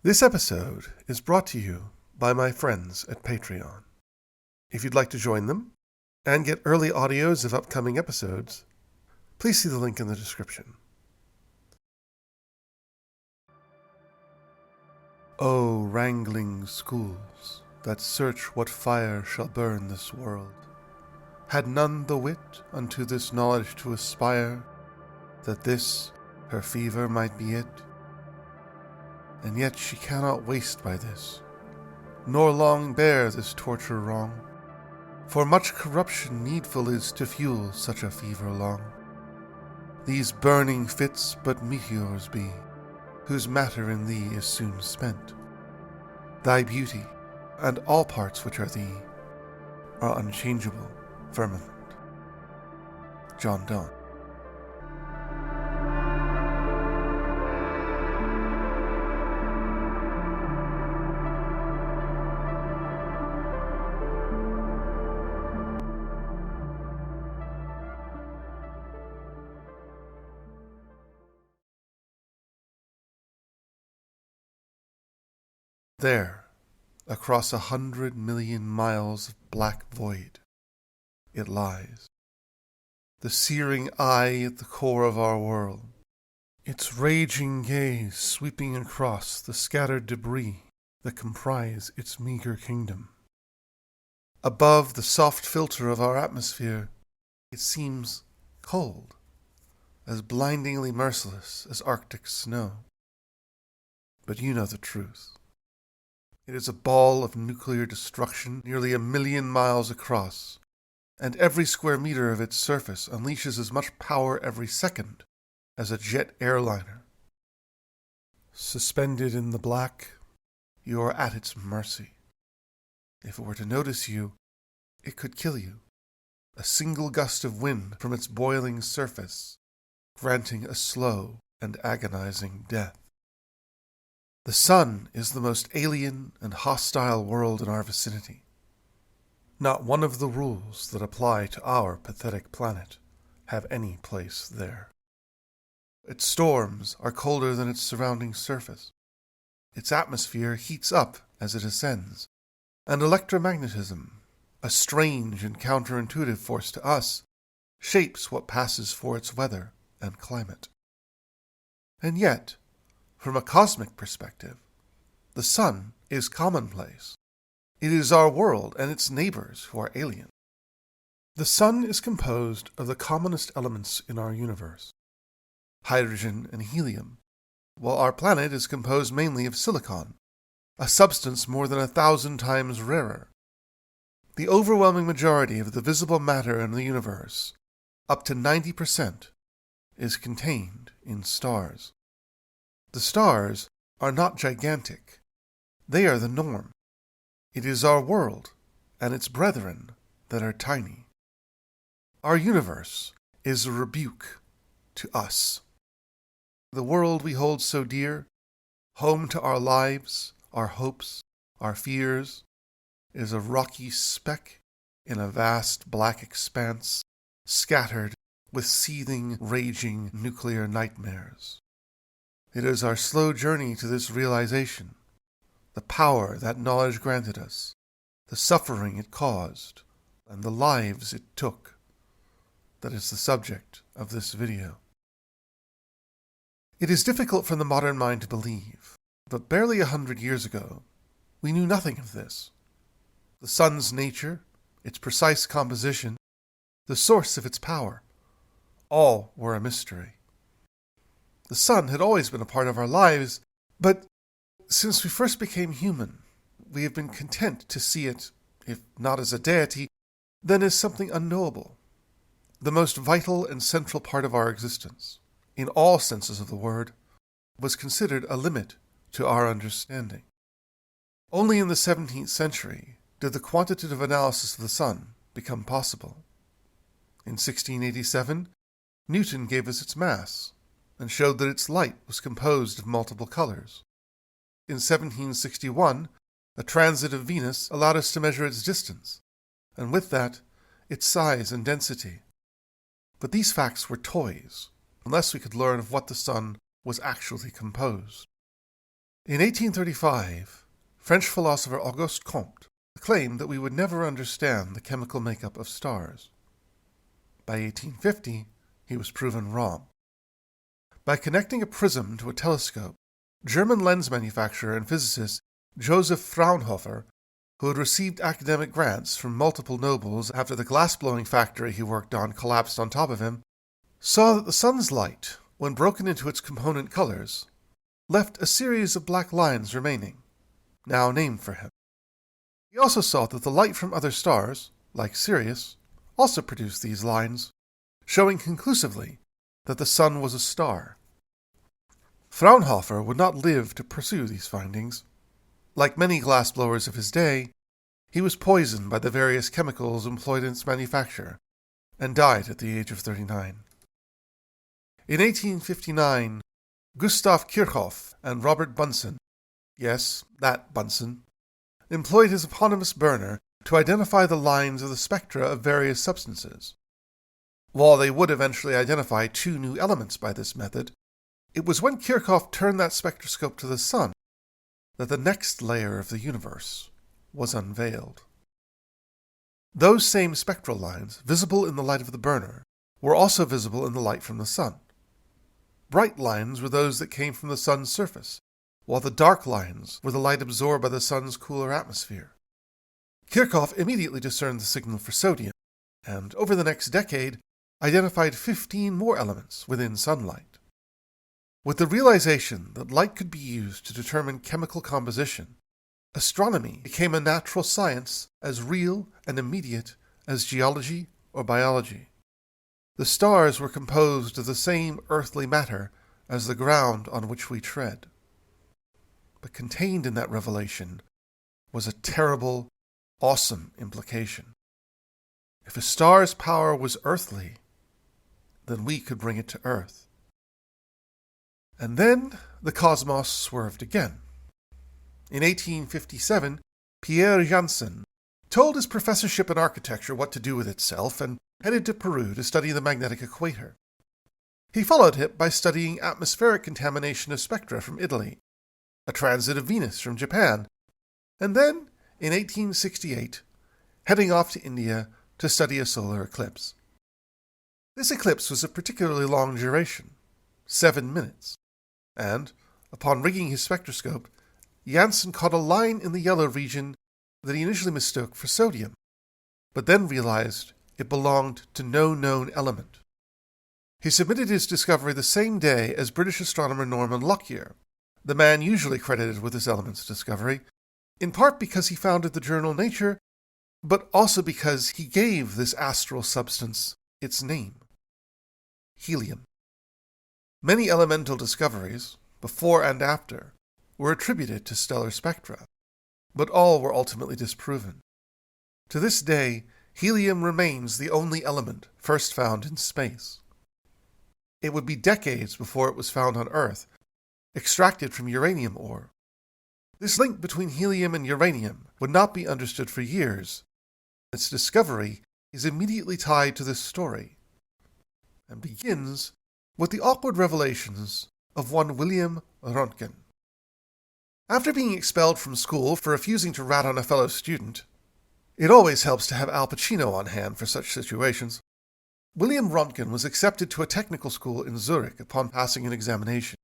This episode is brought to you by my friends at Patreon. If you'd like to join them and get early audios of upcoming episodes, please see the link in the description. O wrangling schools that search what fire shall burn this world, had none the wit unto this knowledge to aspire, that this her fever might be it? And yet she cannot waste by this, nor long bear this torture wrong, for much corruption needful is to fuel such a fever long. These burning fits but meteors be, whose matter in thee is soon spent. Thy beauty, and all parts which are thee, are unchangeable firmament. John Donne. There, across 100 million miles of black void, it lies, the searing eye at the core of our world, its raging gaze sweeping across the scattered debris that comprise its meager kingdom. Above the soft filter of our atmosphere, it seems cold, as blindingly merciless as Arctic snow. But you know the truth. It is a ball of nuclear destruction nearly 1 million miles across, and every square meter of its surface unleashes as much power every second as a jet airliner. Suspended in the black, you are at its mercy. If it were to notice you, it could kill you. A single gust of wind from its boiling surface, granting a slow and agonizing death. The sun is the most alien and hostile world in our vicinity. Not one of the rules that apply to our pathetic planet have any place there. Its storms are colder than its surrounding surface. Its atmosphere heats up as it ascends, and electromagnetism, a strange and counterintuitive force to us, shapes what passes for its weather and climate. And yet, from a cosmic perspective, the sun is commonplace. It is our world and its neighbors who are alien. The sun is composed of the commonest elements in our universe, hydrogen and helium, while our planet is composed mainly of silicon, a substance more than 1,000 times rarer. The overwhelming majority of the visible matter in the universe, up to 90%, is contained in stars. The stars are not gigantic. They are the norm. It is our world and its brethren that are tiny. Our universe is a rebuke to us. The world we hold so dear, home to our lives, our hopes, our fears, is a rocky speck in a vast black expanse, scattered with seething, raging nuclear nightmares. It is our slow journey to this realization, the power that knowledge granted us, the suffering it caused, and the lives it took, that is the subject of this video. It is difficult for the modern mind to believe, but barely 100 years ago, we knew nothing of this. The sun's nature, its precise composition, the source of its power, all were a mystery. The sun had always been a part of our lives, but since we first became human, we have been content to see it, if not as a deity, then as something unknowable, the most vital and central part of our existence, in all senses of the word, was considered a limit to our understanding. Only in the 17th century did the quantitative analysis of the sun become possible. In 1687, Newton gave us its mass, and showed that its light was composed of multiple colors. In 1761, a transit of Venus allowed us to measure its distance, and with that, its size and density. But these facts were toys, unless we could learn of what the sun was actually composed. In 1835, French philosopher Auguste Comte claimed that we would never understand the chemical makeup of stars. By 1850, he was proven wrong. By connecting a prism to a telescope, German lens manufacturer and physicist Joseph Fraunhofer, who had received academic grants from multiple nobles after the glass-blowing factory he worked on collapsed on top of him, saw that the sun's light, when broken into its component colors, left a series of black lines remaining, now named for him. He also saw that the light from other stars, like Sirius, also produced these lines, showing conclusively that the sun was a star. Fraunhofer would not live to pursue these findings. Like many glassblowers of his day, he was poisoned by the various chemicals employed in its manufacture, and died at the age of 39. In 1859, Gustav Kirchhoff and Robert Bunsen, yes, that Bunsen, employed his eponymous burner to identify the lines of the spectra of various substances. While they would eventually identify 2 new elements by this method, it was when Kirchhoff turned that spectroscope to the sun that the next layer of the universe was unveiled. Those same spectral lines, visible in the light of the burner, were also visible in the light from the sun. Bright lines were those that came from the sun's surface, while the dark lines were the light absorbed by the sun's cooler atmosphere. Kirchhoff immediately discerned the signal for sodium, and over the next decade, identified 15 more elements within sunlight. With the realization that light could be used to determine chemical composition, astronomy became a natural science as real and immediate as geology or biology. The stars were composed of the same earthly matter as the ground on which we tread. But contained in that revelation was a terrible, awesome implication. If a star's power was earthly, then we could bring it to Earth. And then the cosmos swerved again. In 1857, Pierre Janssen told his professorship in architecture what to do with itself and headed to Peru to study the magnetic equator. He followed it by studying atmospheric contamination of spectra from Italy, a transit of Venus from Japan, and then, in 1868, heading off to India to study a solar eclipse. This eclipse was of particularly long duration, 7 minutes, and, upon rigging his spectroscope, Janssen caught a line in the yellow region that he initially mistook for sodium, but then realized it belonged to no known element. He submitted his discovery the same day as British astronomer Norman Lockyer, the man usually credited with this element's discovery, in part because he founded the journal Nature, but also because he gave this astral substance its name: helium. Many elemental discoveries, before and after, were attributed to stellar spectra, but all were ultimately disproven. To this day, helium remains the only element first found in space. It would be decades before it was found on Earth, extracted from uranium ore. This link between helium and uranium would not be understood for years. Its discovery is immediately tied to this story, and begins with the awkward revelations of one William Roentgen. After being expelled from school for refusing to rat on a fellow student, it always helps to have Al Pacino on hand for such situations, William Roentgen was accepted to a technical school in Zurich upon passing an examination.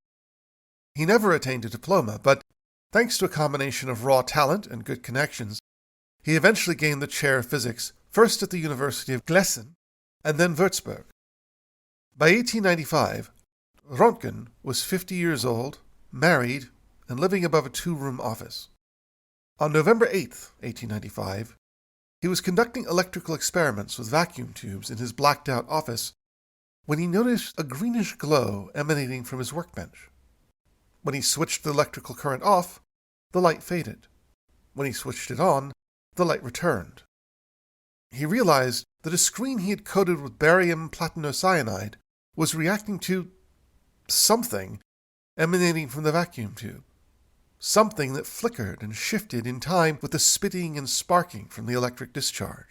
He never attained a diploma, but thanks to a combination of raw talent and good connections, he eventually gained the chair of physics first at the University of Gießen and then Würzburg. By 1895, Roentgen was 50 years old, married, and living above a 2-room office. On November 8, 1895, he was conducting electrical experiments with vacuum tubes in his blacked-out office when he noticed a greenish glow emanating from his workbench. When he switched the electrical current off, the light faded. When he switched it on, the light returned. He realized that a screen he had coated with barium platinocyanide was reacting to something emanating from the vacuum tube. Something that flickered and shifted in time with the spitting and sparking from the electric discharge.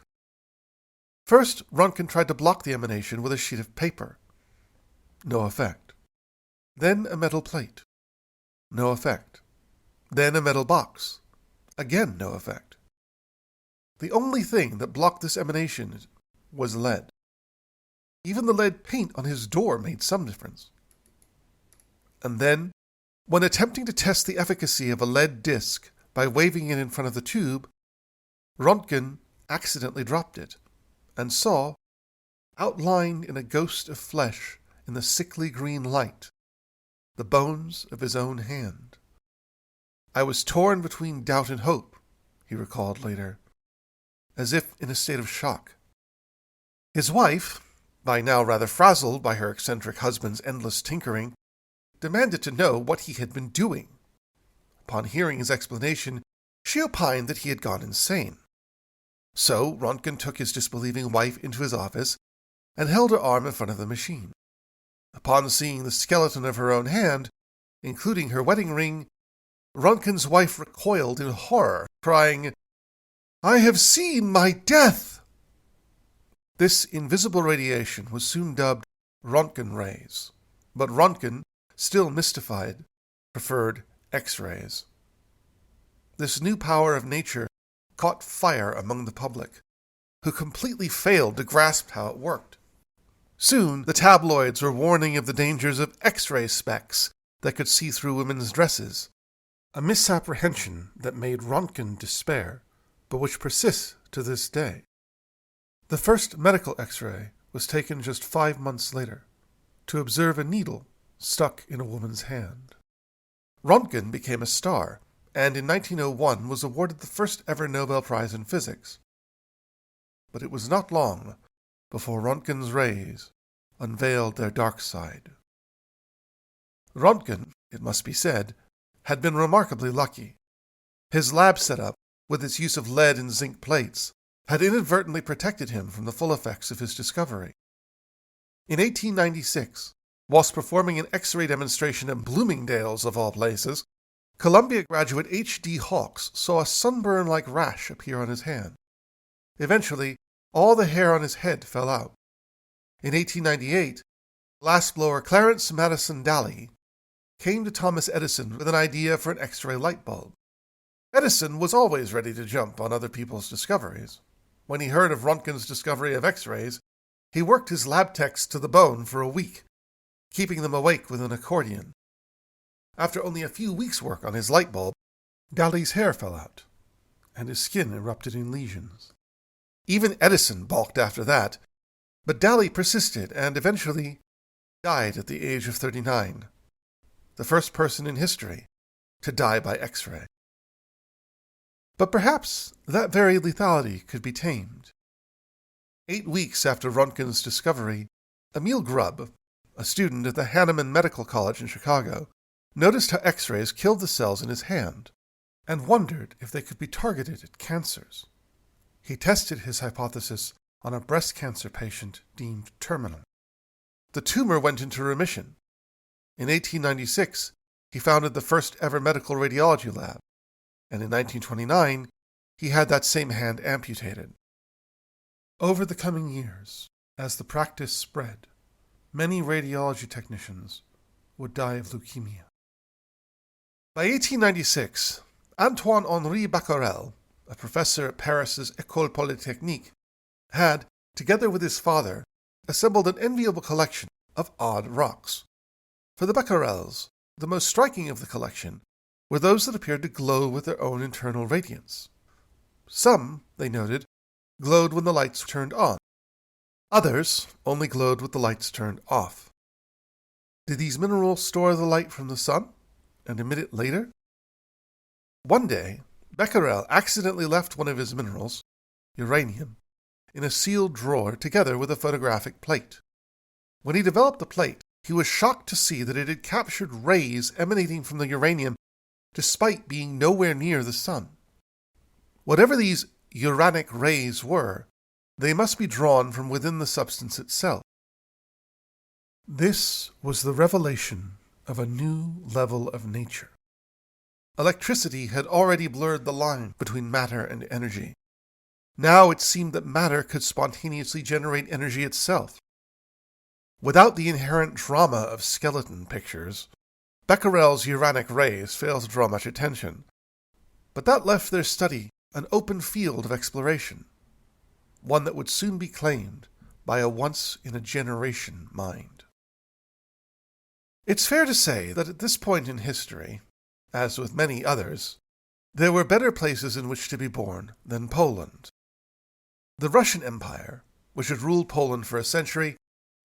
First, Roentgen tried to block the emanation with a sheet of paper. No effect. Then a metal plate. No effect. Then a metal box. Again, no effect. The only thing that blocked this emanation was lead. Even the lead paint on his door made some difference. And then, when attempting to test the efficacy of a lead disc by waving it in front of the tube, Roentgen accidentally dropped it and saw, outlined in a ghost of flesh in the sickly green light, the bones of his own hand. I was torn between doubt and hope, he recalled later, as if in a state of shock. His wife, by now rather frazzled by her eccentric husband's endless tinkering, demanded to know what he had been doing. Upon hearing his explanation, she opined that he had gone insane. So Roentgen took his disbelieving wife into his office and held her arm in front of the machine. Upon seeing the skeleton of her own hand, including her wedding ring, Roentgen's wife recoiled in horror, crying, "I have seen my death!" This invisible radiation was soon dubbed Roentgen rays, but Roentgen, still mystified, preferred X-rays. This new power of nature caught fire among the public, who completely failed to grasp how it worked. Soon, the tabloids were warning of the dangers of X-ray specks that could see through women's dresses, a misapprehension that made Roentgen despair, but which persists to this day. The first medical X-ray was taken just 5 months later, to observe a needle stuck in a woman's hand. Roentgen became a star, and in 1901 was awarded the first ever Nobel Prize in Physics. But it was not long before Roentgen's rays unveiled their dark side. Roentgen, it must be said, had been remarkably lucky. His lab setup, with its use of lead and zinc plates, had inadvertently protected him from the full effects of his discovery. In 1896, whilst performing an X-ray demonstration at Bloomingdale's, of all places, Columbia graduate H.D. Hawkes saw a sunburn-like rash appear on his hand. Eventually, all the hair on his head fell out. In 1898, glassblower Clarence Madison Daly came to Thomas Edison with an idea for an X-ray light bulb. Edison was always ready to jump on other people's discoveries. When he heard of Roentgen's discovery of X-rays, he worked his lab techs to the bone for a week, keeping them awake with an accordion. After only a few weeks' work on his light bulb, Daly's hair fell out, and his skin erupted in lesions. Even Edison balked after that, but Daly persisted and eventually died at the age of 39, the first person in history to die by X-ray. But perhaps that very lethality could be tamed. 8 weeks after Roentgen's discovery, Emil Grubb, a student at the Hahnemann Medical College in Chicago, noticed how X-rays killed the cells in his hand and wondered if they could be targeted at cancers. He tested his hypothesis on a breast cancer patient deemed terminal. The tumor went into remission. In 1896, he founded the first ever medical radiology lab, and in 1929, he had that same hand amputated. Over the coming years, as the practice spread, many radiology technicians would die of leukemia. By 1896, Antoine-Henri Becquerel, a professor at Paris's École Polytechnique, had, together with his father, assembled an enviable collection of odd rocks. For the Becquerels, the most striking of the collection were those that appeared to glow with their own internal radiance. Some, they noted, glowed when the lights turned on. Others only glowed with the lights turned off. Did these minerals store the light from the sun and emit it later? One day, Becquerel accidentally left one of his minerals, uranium, in a sealed drawer together with a photographic plate. When he developed the plate, he was shocked to see that it had captured rays emanating from the uranium despite being nowhere near the sun. Whatever these uranic rays were, they must be drawn from within the substance itself. This was the revelation of a new level of nature. Electricity had already blurred the line between matter and energy. Now it seemed that matter could spontaneously generate energy itself. Without the inherent drama of skeleton pictures, Becquerel's uranic rays failed to draw much attention, but that left their study an open field of exploration, one that would soon be claimed by a once-in-a-generation mind. It's fair to say that at this point in history, as with many others, there were better places in which to be born than Poland. The Russian Empire, which had ruled Poland for a century,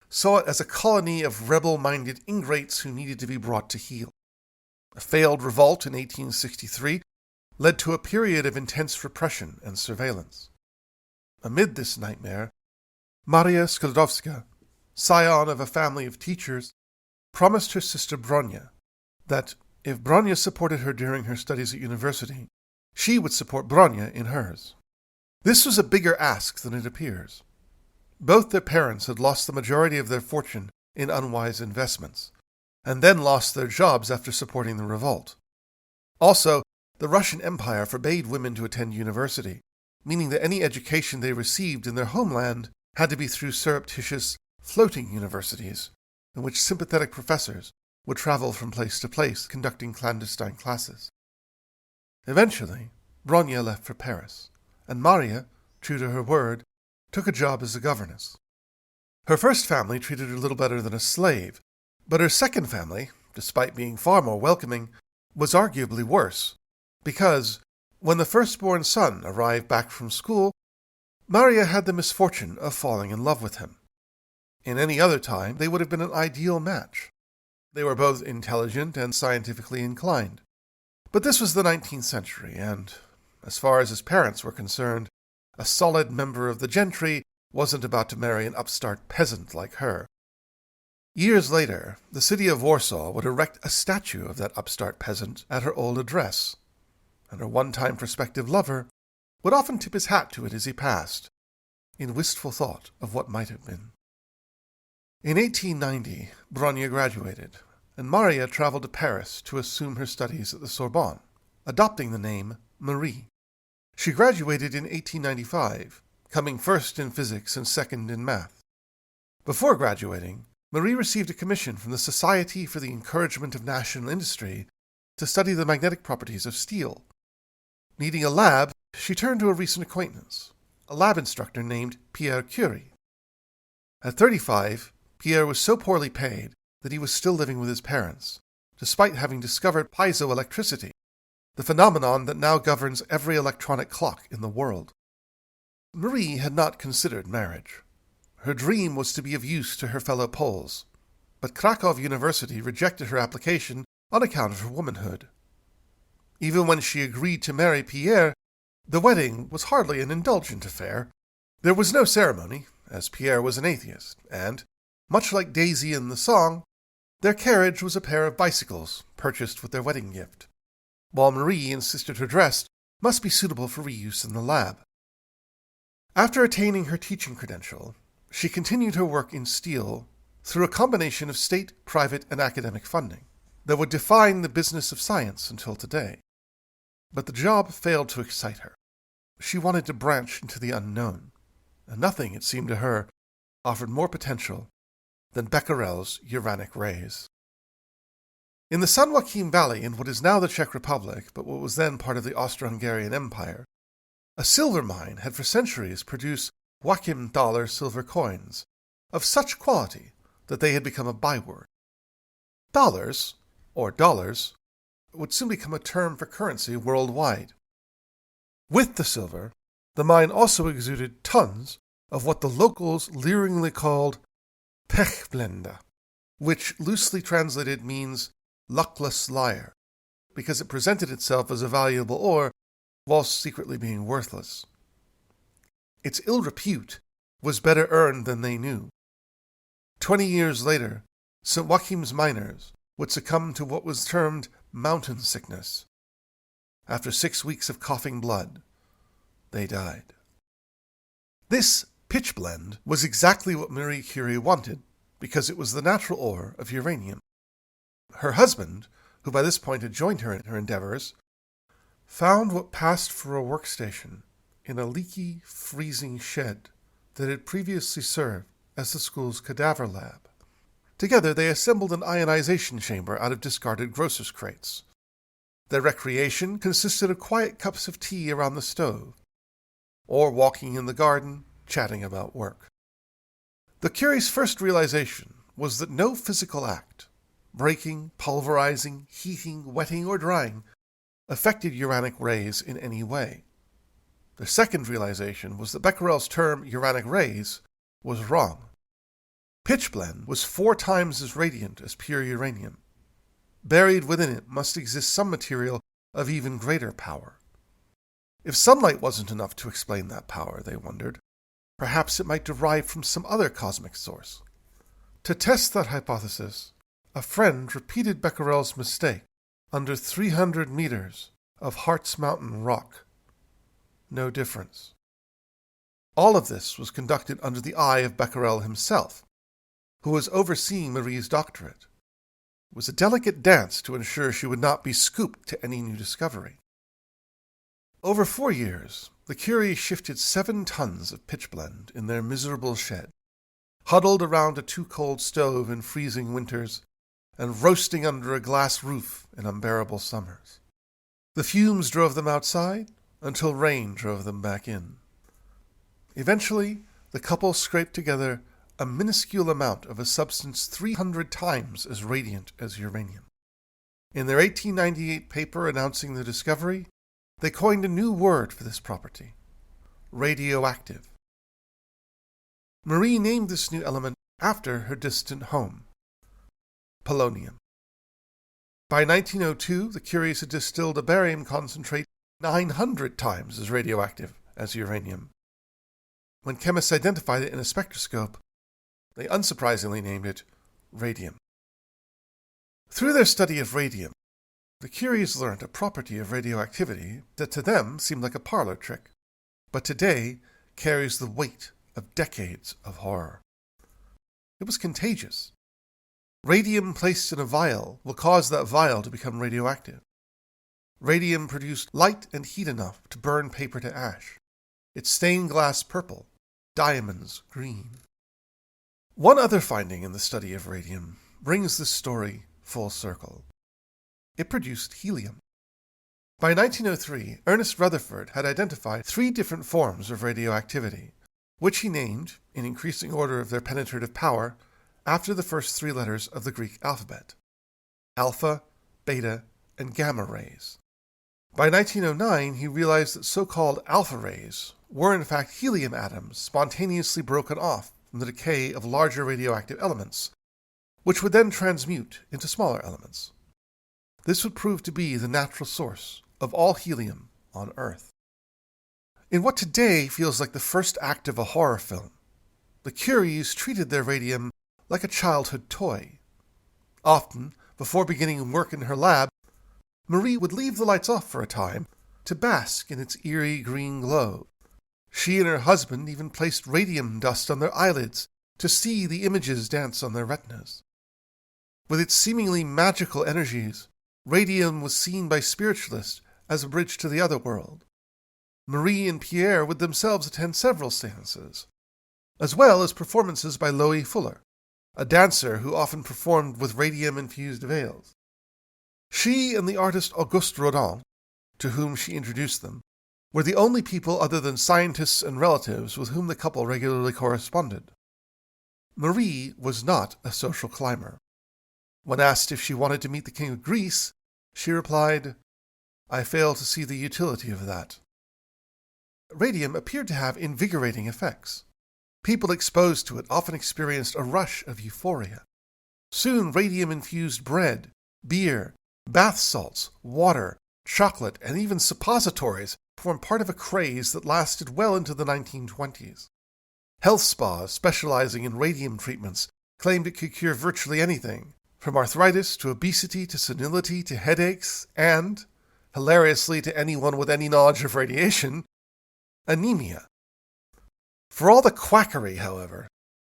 saw it as a colony of rebel-minded ingrates who needed to be brought to heel. A failed revolt in 1863 led to a period of intense repression and surveillance. Amid this nightmare, Marja Skłodowska, scion of a family of teachers, promised her sister Bronia that if Bronia supported her during her studies at university, she would support Bronia in hers. This was a bigger ask than it appears. Both their parents had lost the majority of their fortune in unwise investments, and then lost their jobs after supporting the revolt. Also, the Russian Empire forbade women to attend university, meaning that any education they received in their homeland had to be through surreptitious, floating universities, in which sympathetic professors would travel from place to place conducting clandestine classes. Eventually, Bronia left for Paris, and Marja, true to her word, took a job as a governess. Her first family treated her little better than a slave, but her second family, despite being far more welcoming, was arguably worse, because when the firstborn son arrived back from school, Marja had the misfortune of falling in love with him. In any other time, they would have been an ideal match. They were both intelligent and scientifically inclined. But this was the 19th century, and, as far as his parents were concerned, a solid member of the gentry wasn't about to marry an upstart peasant like her. Years later, the city of Warsaw would erect a statue of that upstart peasant at her old address, and her one-time prospective lover would often tip his hat to it as he passed, in wistful thought of what might have been. In 1890, Bronia graduated, and Marja traveled to Paris to assume her studies at the Sorbonne, adopting the name Marie. She graduated in 1895, coming first in physics and second in math. Before graduating, Marie received a commission from the Society for the Encouragement of National Industry to study the magnetic properties of steel. Needing a lab, she turned to a recent acquaintance, a lab instructor named Pierre Curie. At 35, Pierre was so poorly paid that he was still living with his parents, despite having discovered piezoelectricity, the phenomenon that now governs every electronic clock in the world. Marie had not considered marriage. Her dream was to be of use to her fellow Poles, but Krakow University rejected her application on account of her womanhood. Even when she agreed to marry Pierre, the wedding was hardly an indulgent affair. There was no ceremony, as Pierre was an atheist, and, much like Daisy in the song, their carriage was a pair of bicycles purchased with their wedding gift, while Marie insisted her dress must be suitable for reuse in the lab. After attaining her teaching credential, she continued her work in steel through a combination of state, private, and academic funding that would define the business of science until today. But the job failed to excite her. She wanted to branch into the unknown, and nothing, it seemed to her, offered more potential than Becquerel's uranic rays. In the San Joaquin Valley in what is now the Czech Republic, but what was then part of the Austro-Hungarian Empire, a silver mine had for centuries produced Joachim dollar silver coins of such quality that they had become a byword. Dollars, or dollars, would soon become a term for currency worldwide. With the silver, the mine also exuded tons of what the locals leeringly called pechblende, which loosely translated means luckless liar, because it presented itself as a valuable ore whilst secretly being worthless. Its ill repute was better earned than they knew. 20 years later, St. Joachim's miners would succumb to what was termed mountain sickness. After 6 weeks of coughing blood, they died. This pitchblende was exactly what Marie Curie wanted, because it was the natural ore of uranium. Her husband, who by this point had joined her in her endeavors, found what passed for a workstation in a leaky, freezing shed that had previously served as the school's cadaver lab. Together they assembled an ionization chamber out of discarded grocer's crates. Their recreation consisted of quiet cups of tea around the stove, or walking in the garden, chatting about work. The Curies' first realization was that no physical act, breaking, pulverizing, heating, wetting, or drying, affected uranic rays in any way. The second realization was that Becquerel's term uranic rays was wrong. Pitchblende was 4 times as radiant as pure uranium. Buried within it must exist some material of even greater power. If sunlight wasn't enough to explain that power, they wondered, perhaps it might derive from some other cosmic source. To test that hypothesis, a friend repeated Becquerel's mistake under 300 meters of Hartz Mountain rock. No difference. All of this was conducted under the eye of Becquerel himself, who was overseeing Marie's doctorate. It was a delicate dance to ensure she would not be scooped to any new discovery. Over 4 years, the Curies shifted 7 tons of pitchblende in their miserable shed, huddled around a too-cold stove in freezing winters, and roasting under a glass roof in unbearable summers. The fumes drove them outside until rain drove them back in. Eventually, the couple scraped together a minuscule amount of a substance 300 times as radiant as uranium. In their 1898 paper announcing the discovery, they coined a new word for this property: radioactive. Marie named this new element after her distant home, polonium. By 1902, the Curies had distilled a barium concentrate 900 times as radioactive as uranium. When chemists identified it in a spectroscope, they unsurprisingly named it radium. Through their study of radium, the Curies learned a property of radioactivity that to them seemed like a parlor trick, but today carries the weight of decades of horror. It was contagious. Radium placed in a vial will cause that vial to become radioactive. Radium produced light and heat enough to burn paper to ash. It stained glass purple, diamonds green. One other finding in the study of radium brings this story full circle. It produced helium. By 1903, Ernest Rutherford had identified 3 different forms of radioactivity, which he named, in increasing order of their penetrative power, after the first 3 letters of the Greek alphabet: alpha, beta, and gamma rays. By 1909, he realized that so-called alpha rays were in fact helium atoms spontaneously broken off from the decay of larger radioactive elements, which would then transmute into smaller elements. This would prove to be the natural source of all helium on Earth. In what today feels like the first act of a horror film, the Curies treated their radium like a childhood toy. Often, before beginning work in her lab, Marie would leave the lights off for a time to bask in its eerie green glow. She and her husband even placed radium dust on their eyelids to see the images dance on their retinas. With its seemingly magical energies, radium was seen by spiritualists as a bridge to the other world. Marie and Pierre would themselves attend several seances, as well as performances by Loie Fuller, a dancer who often performed with radium-infused veils. She and the artist Auguste Rodin, to whom she introduced them, were the only people other than scientists and relatives with whom the couple regularly corresponded. Marie was not a social climber. When asked if she wanted to meet the King of Greece, she replied, "I fail to see the utility of that." Radium appeared to have invigorating effects. People exposed to it often experienced a rush of euphoria. Soon radium-infused bread, beer, bath salts, water, chocolate, and even suppositories formed part of a craze that lasted well into the 1920s. Health spas specializing in radium treatments claimed it could cure virtually anything, from arthritis to obesity to senility to headaches and, hilariously to anyone with any knowledge of radiation, anemia. For all the quackery, however,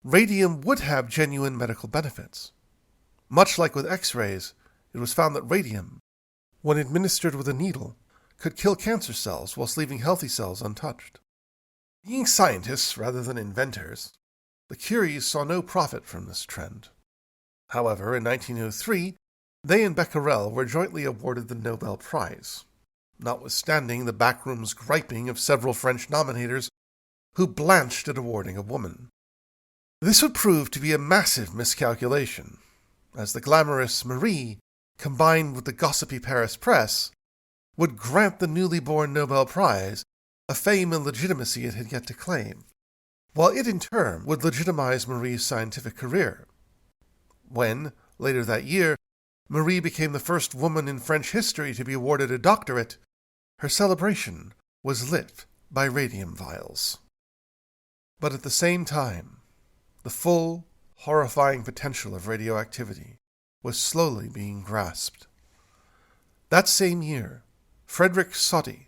radium would have genuine medical benefits. Much like with X-rays, it was found that radium, when administered with a needle, could kill cancer cells whilst leaving healthy cells untouched. Being scientists rather than inventors, the Curies saw no profit from this trend. However, in 1903, they and Becquerel were jointly awarded the Nobel Prize, notwithstanding the backroom's griping of several French nominators who blanched at awarding a woman. This would prove to be a massive miscalculation, as the glamorous Marie, combined with the gossipy Paris press, would grant the newly born Nobel Prize a fame and legitimacy it had yet to claim, while it in turn would legitimize Marie's scientific career. When, later that year, Marie became the first woman in French history to be awarded a doctorate, her celebration was lit by radium vials. But at the same time, the full, horrifying potential of radioactivity was slowly being grasped. That same year, Frederick Soddy,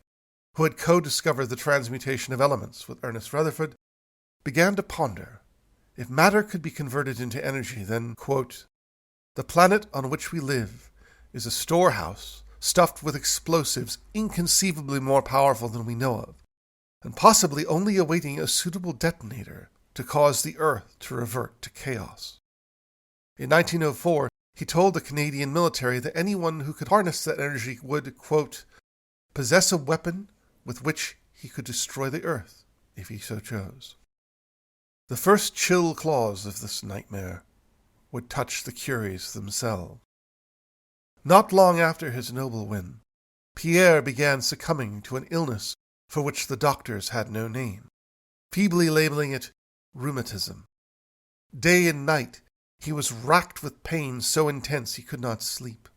who had co-discovered the transmutation of elements with Ernest Rutherford, began to ponder, if matter could be converted into energy, then, quote, "The planet on which we live is a storehouse stuffed with explosives inconceivably more powerful than we know of, and possibly only awaiting a suitable detonator to cause the Earth to revert to chaos." In 1904, he told the Canadian military that anyone who could harness that energy would, quote, "possess a weapon with which he could destroy the Earth, if he so chose." The first chill claws of this nightmare would touch the Curies themselves. Not long after his Nobel win, Pierre began succumbing to an illness for which the doctors had no name, feebly labeling it rheumatism. Day and night he was racked with pain so intense he could not sleep.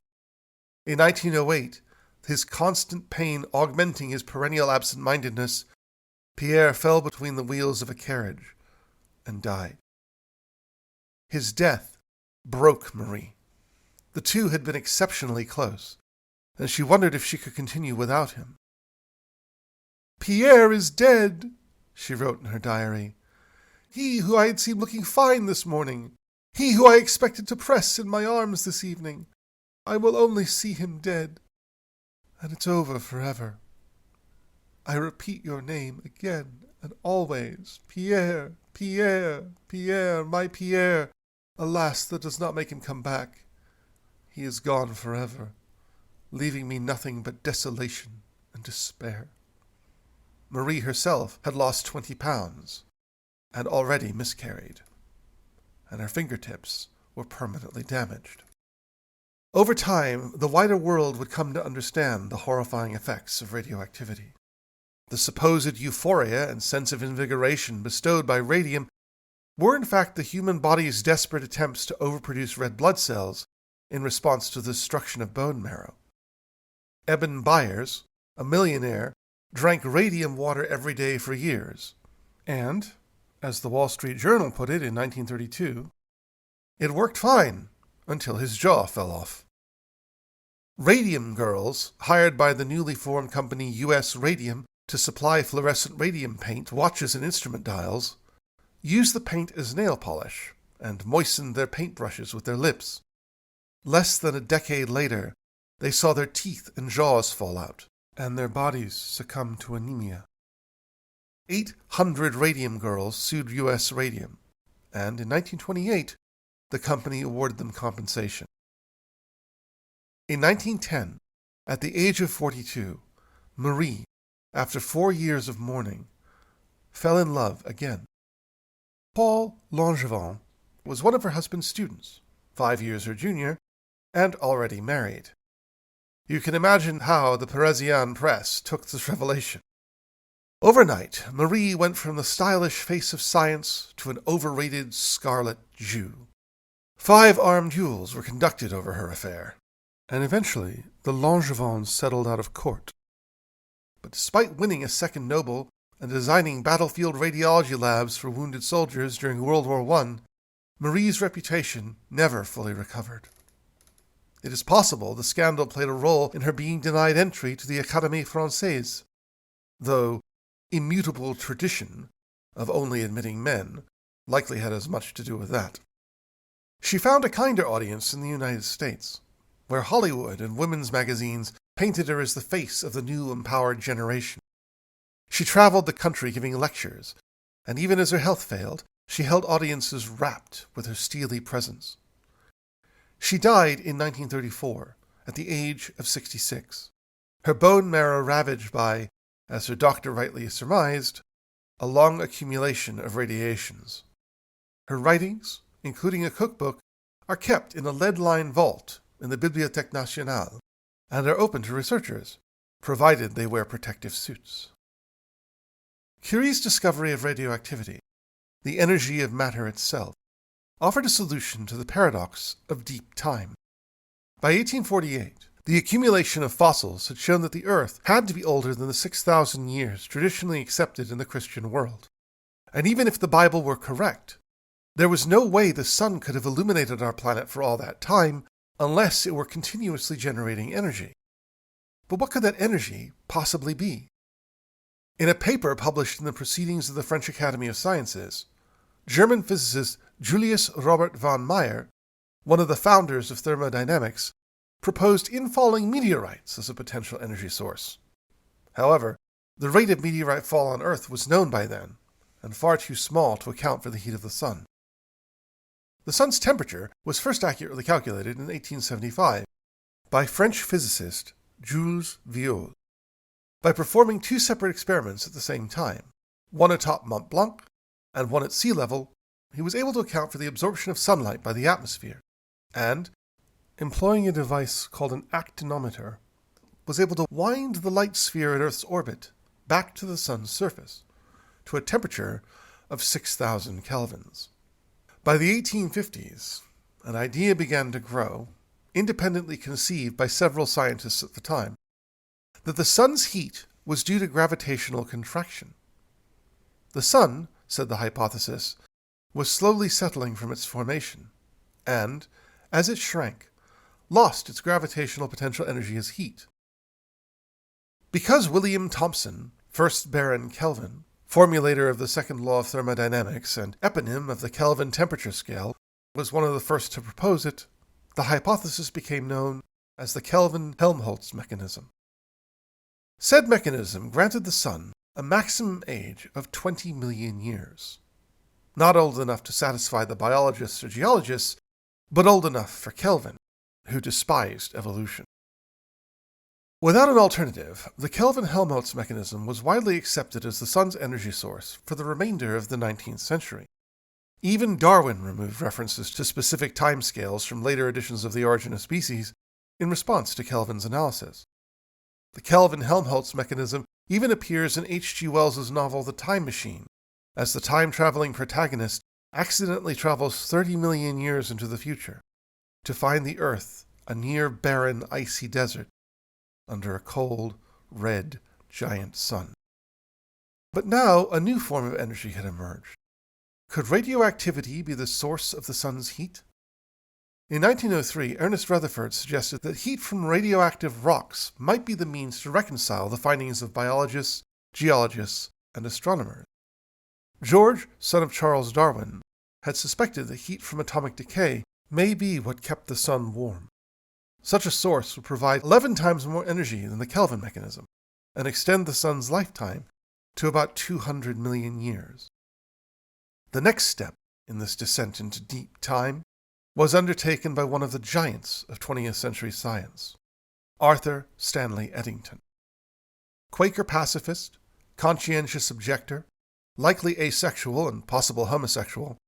In 1908, his constant pain augmenting his perennial absent-mindedness, Pierre fell between the wheels of a carriage and died. His death broke Marie. The two had been exceptionally close, and she wondered if she could continue without him. "Pierre is dead," she wrote in her diary. "He who I had seen looking fine this morning, he who I expected to press in my arms this evening. I will only see him dead, and it's over forever. I repeat your name again and always, Pierre, Pierre, Pierre, my Pierre. Alas, that does not make him come back. He is gone forever, leaving me nothing but desolation and despair." Marie herself had lost 20 pounds and already miscarried, and her fingertips were permanently damaged. Over time, the wider world would come to understand the horrifying effects of radioactivity. The supposed euphoria and sense of invigoration bestowed by radium were in fact the human body's desperate attempts to overproduce red blood cells in response to the destruction of bone marrow. Eben Byers, a millionaire, drank radium water every day for years, and, as the Wall Street Journal put it in 1932, it worked fine until his jaw fell off. Radium girls, hired by the newly formed company U.S. Radium to supply fluorescent radium paint, watches, and instrument dials, used the paint as nail polish and moistened their paintbrushes with their lips. Less than a decade later, they saw their teeth and jaws fall out, and their bodies succumb to anemia. 800 radium girls sued U.S. Radium, and in 1928, the company awarded them compensation. In 1910, at the age of 42, Marie, after 4 years of mourning, fell in love again. Paul Langevin was one of her husband's students, 5 years her junior, and already married. You can imagine how the Parisian press took this revelation. Overnight, Marie went from the stylish face of science to an overrated scarlet Jew. 5 armed duels were conducted over her affair, and eventually the Langevins settled out of court. But despite winning a second Nobel and designing battlefield radiology labs for wounded soldiers during World War I, Marie's reputation never fully recovered. It is possible the scandal played a role in her being denied entry to the Académie Française, though immutable tradition of only admitting men likely had as much to do with that. She found a kinder audience in the United States, where Hollywood and women's magazines painted her as the face of the new empowered generation. She traveled the country giving lectures, and even as her health failed, she held audiences rapt with her steely presence. She died in 1934 at the age of 66, her bone marrow ravaged by, as her doctor rightly surmised, a long accumulation of radiations. Her writings, including a cookbook, are kept in a lead-lined vault in the Bibliothèque Nationale and are open to researchers, provided they wear protective suits. Curies' discovery of radioactivity, the energy of matter itself, offered a solution to the paradox of deep time. By 1848, the accumulation of fossils had shown that the Earth had to be older than the 6,000 years traditionally accepted in the Christian world. And even if the Bible were correct, there was no way the sun could have illuminated our planet for all that time unless it were continuously generating energy. But what could that energy possibly be? In a paper published in the Proceedings of the French Academy of Sciences, German physicist Julius Robert von Meyer, one of the founders of thermodynamics, proposed infalling meteorites as a potential energy source. However, the rate of meteorite fall on Earth was known by then, and far too small to account for the heat of the sun. The sun's temperature was first accurately calculated in 1875 by French physicist Jules Violle, by performing two separate experiments at the same time, one atop Mont Blanc and one at sea level. He was able to account for the absorption of sunlight by the atmosphere, and, employing a device called an actinometer, was able to wind the light sphere at Earth's orbit back to the sun's surface, to a temperature of 6,000 kelvins. By the 1850s, an idea began to grow, independently conceived by several scientists at the time, that the sun's heat was due to gravitational contraction. The sun, said the hypothesis, was slowly settling from its formation, and, as it shrank, lost its gravitational potential energy as heat. Because William Thomson, 1st Baron Kelvin, formulator of the second law of thermodynamics and eponym of the Kelvin temperature scale, was one of the first to propose it, the hypothesis became known as the Kelvin-Helmholtz mechanism. Said mechanism granted the sun a maximum age of 20 million years. Not old enough to satisfy the biologists or geologists, but old enough for Kelvin, who despised evolution. Without an alternative, the Kelvin-Helmholtz mechanism was widely accepted as the sun's energy source for the remainder of the 19th century. Even Darwin removed references to specific timescales from later editions of The Origin of Species in response to Kelvin's analysis. The Kelvin-Helmholtz mechanism even appears in H.G. Wells's novel The Time Machine, as the time-traveling protagonist accidentally travels 30 million years into the future to find the Earth a near barren, icy desert under a cold, red, giant sun. But now a new form of energy had emerged. Could radioactivity be the source of the sun's heat? In 1903, Ernest Rutherford suggested that heat from radioactive rocks might be the means to reconcile the findings of biologists, geologists, and astronomers. George, son of Charles Darwin, had suspected that heat from atomic decay may be what kept the sun warm. Such a source would provide 11 times more energy than the Kelvin mechanism, and extend the sun's lifetime to about 200 million years. The next step in this descent into deep time was undertaken by one of the giants of 20th century science, Arthur Stanley Eddington. Quaker pacifist, conscientious objector, likely asexual and possible homosexual,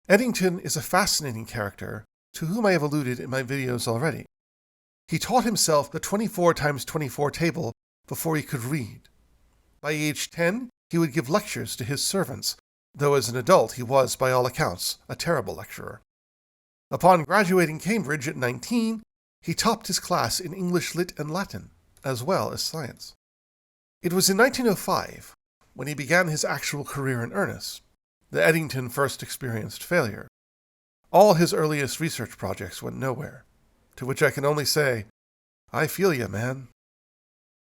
Eddington is a fascinating character to whom I have alluded in my videos already. He taught himself the 24 times 24 table before he could read. By age 10, he would give lectures to his servants, though as an adult he was, by all accounts, a terrible lecturer. Upon graduating Cambridge at 19, he topped his class in English Lit and Latin, as well as science. It was in 1905, when he began his actual career in earnest, that Eddington first experienced failure. All his earliest research projects went nowhere, to which I can only say, I feel ya, man.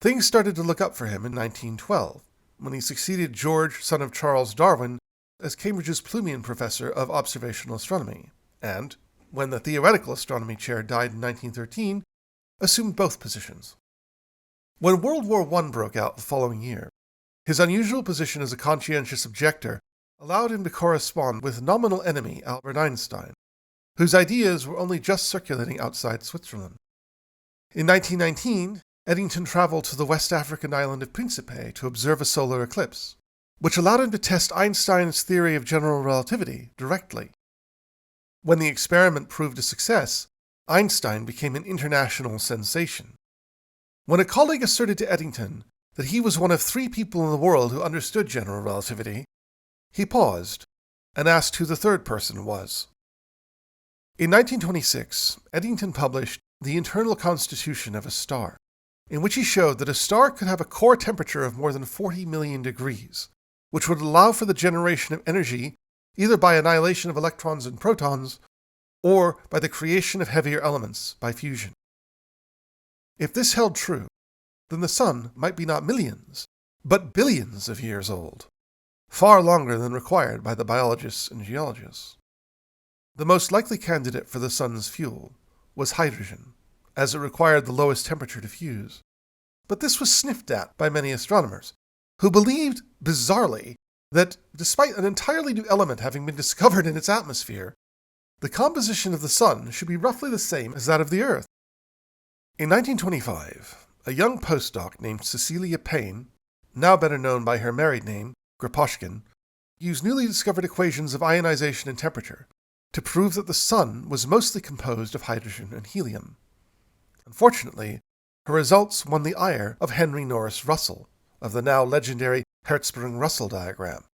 Things started to look up for him in 1912, when he succeeded George, son of Charles Darwin, as Cambridge's Plumian Professor of Observational Astronomy, and, when the theoretical astronomy chair died in 1913, assumed both positions. When World War I broke out the following year, his unusual position as a conscientious objector allowed him to correspond with nominal enemy Albert Einstein, whose ideas were only just circulating outside Switzerland. In 1919, Eddington traveled to the West African island of Principe to observe a solar eclipse, which allowed him to test Einstein's theory of general relativity directly. When the experiment proved a success, Einstein became an international sensation. When a colleague asserted to Eddington that he was one of 3 people in the world who understood general relativity, he paused and asked who the third person was. In 1926, Eddington published The Internal Constitution of a Star, in which he showed that a star could have a core temperature of more than 40 million degrees, which would allow for the generation of energy either by annihilation of electrons and protons, or by the creation of heavier elements by fusion. If this held true, then the Sun might be not millions, but billions of years old, far longer than required by the biologists and geologists. The most likely candidate for the Sun's fuel was hydrogen, as it required the lowest temperature to fuse. But this was sniffed at by many astronomers, who believed, bizarrely, that despite an entirely new element having been discovered in its atmosphere, the composition of the Sun should be roughly the same as that of the Earth. In 1925, a young postdoc named Cecilia Payne, now better known by her married name, Graposhkin, used newly discovered equations of ionization and temperature to prove that the Sun was mostly composed of hydrogen and helium. Unfortunately, her results won the ire of Henry Norris Russell, of the now legendary Hertzsprung-Russell diagram.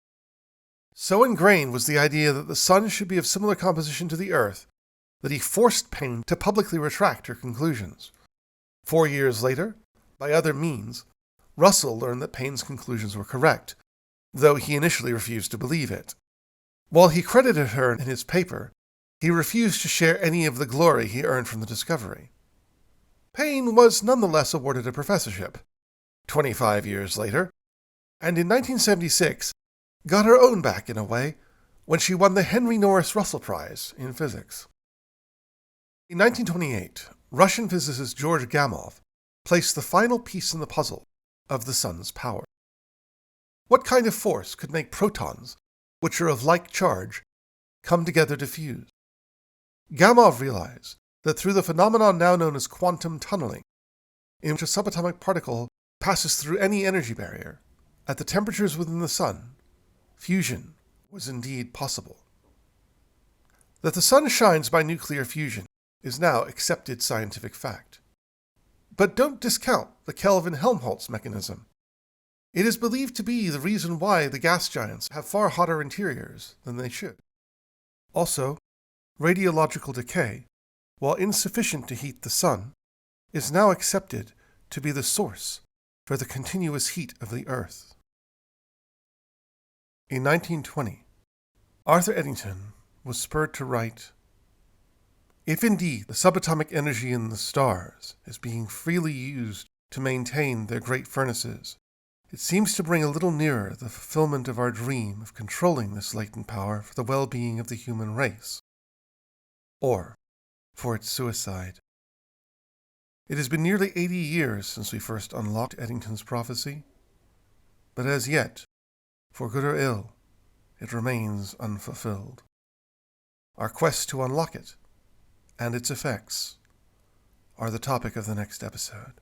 So ingrained was the idea that the Sun should be of similar composition to the Earth that he forced Payne to publicly retract her conclusions. 4 years later, by other means, Russell learned that Payne's conclusions were correct, though he initially refused to believe it. While he credited her in his paper, he refused to share any of the glory he earned from the discovery. Payne was nonetheless awarded a professorship 25 years later, and in 1976 got her own back in a way when she won the Henry Norris Russell Prize in physics. In 1928, Russian physicist George Gamow placed the final piece in the puzzle of the Sun's power. What kind of force could make protons, which are of like charge, come together to fuse? Gamow realized that through the phenomenon now known as quantum tunneling, in which a subatomic particle passes through any energy barrier, at the temperatures within the Sun, fusion was indeed possible. That the Sun shines by nuclear fusion is now accepted scientific fact. But don't discount the Kelvin-Helmholtz mechanism. It is believed to be the reason why the gas giants have far hotter interiors than they should. Also, radiological decay, while insufficient to heat the Sun, is now accepted to be the source for the continuous heat of the Earth. In 1920, Arthur Eddington was spurred to write, "If indeed the subatomic energy in the stars is being freely used to maintain their great furnaces, it seems to bring a little nearer the fulfillment of our dream of controlling this latent power for the well-being of the human race, or for its suicide." It has been nearly 80 years since we first unlocked Eddington's prophecy, but as yet, for good or ill, it remains unfulfilled. Our quest to unlock it, and its effects, are the topic of the next episode.